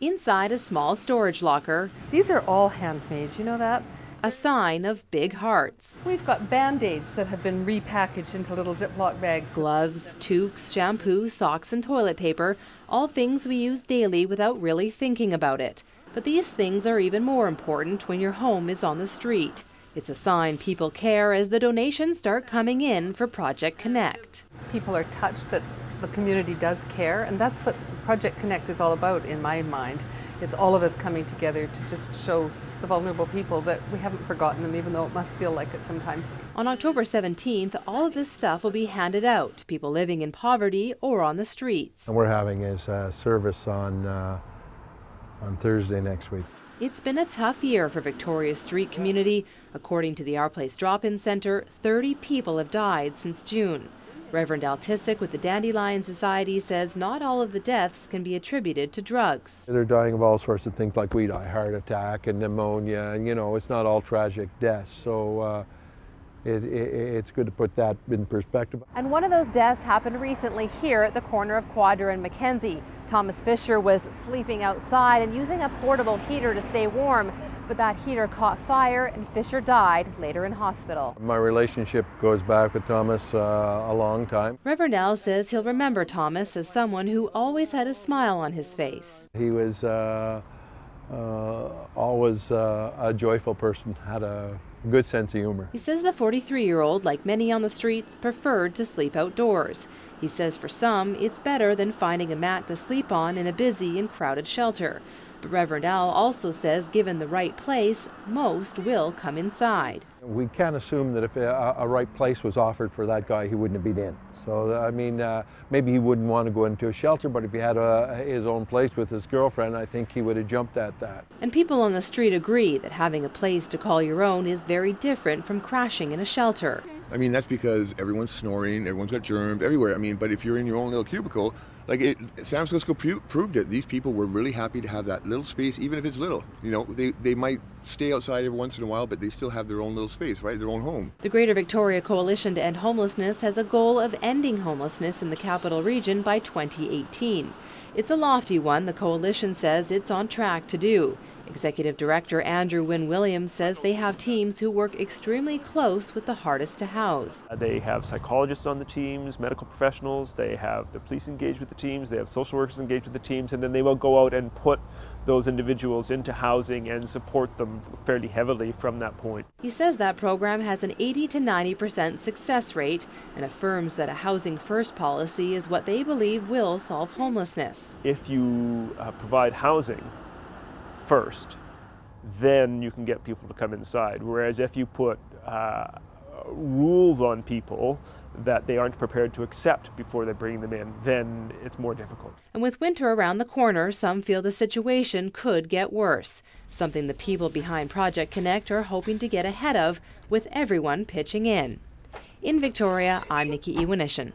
Inside a small storage locker, These are all handmade, you know that? a sign of big hearts. We've got Band-Aids that have been repackaged into little Ziploc bags. Gloves, toques, shampoo, socks, and toilet paper, all things we use daily without really thinking about it. But these things are even more important when your home is on the street. It's a sign people care as the donations start coming in for Project Connect. People are touched that the community does care, and that's what Project Connect is all about in my mind. It's all of us coming together to just show the vulnerable people that we haven't forgotten them, even though it must feel like it sometimes. On October 17th, all of this stuff will be handed out to people living in poverty or on the streets. And we're having a service on Thursday next week. It's been a tough year for Victoria's street community. According to the Our Place Drop-In Center, 30 people have died since June. Reverend Al Tissick with the Dandelion Society says not all of the deaths can be attributed to drugs. They're dying of all sorts of things like we die, heart attack and pneumonia, and it's not all tragic deaths. So it's good to put that in perspective. And one of those deaths happened recently here at the corner of Quadra and Mackenzie. Thomas Fisher was sleeping outside and using a portable heater to stay warm, but that heater caught fire and Fisher died later in hospital. My relationship goes back with Thomas a long time. Reverend Al says he'll remember Thomas as someone who always had a smile on his face. He was always a joyful person, had a good sense of humor. He says the 43-year-old, like many on the streets, preferred to sleep outdoors. He says for some, it's better than finding a mat to sleep on in a busy and crowded shelter. But Reverend Al also says given the right place, most will come inside. We can't assume that if a right place was offered for that guy, he wouldn't have been in. So, I mean, maybe he wouldn't want to go into a shelter, but if he had his own place with his girlfriend, I think he would have jumped at that. And people on the street agree that having a place to call your own is very different from crashing in a shelter. I mean, that's because everyone's snoring, everyone's got germs everywhere. I mean, but if you're in your own little cubicle, like San Francisco proved it. These people were really happy to have that little space, even if it's little. They might stay outside every once in a while, but they still have their own little space, right? Their own home. The Greater Victoria Coalition to End Homelessness has a goal of ending homelessness in the Capital Region by 2018. It's a lofty one, the coalition says it's on track to do. Executive Director Andrew Wynne Williams says they have teams who work extremely close with the hardest to house. They have psychologists on the teams, medical professionals, they have the police engaged with the teams, they have social workers engaged with the teams, and then they will go out and put those individuals into housing and support them fairly heavily from that point. He says that program has an 80 to 90% success rate and affirms that a housing first policy is what they believe will solve homelessness. If you provide housing first, then you can get people to come inside. Whereas if you put rules on people that they aren't prepared to accept before they bring them in, then it's more difficult. And with winter around the corner, some feel the situation could get worse, something the people behind Project Connect are hoping to get ahead of with everyone pitching in. In Victoria, I'm Nikki Ewanyshyn.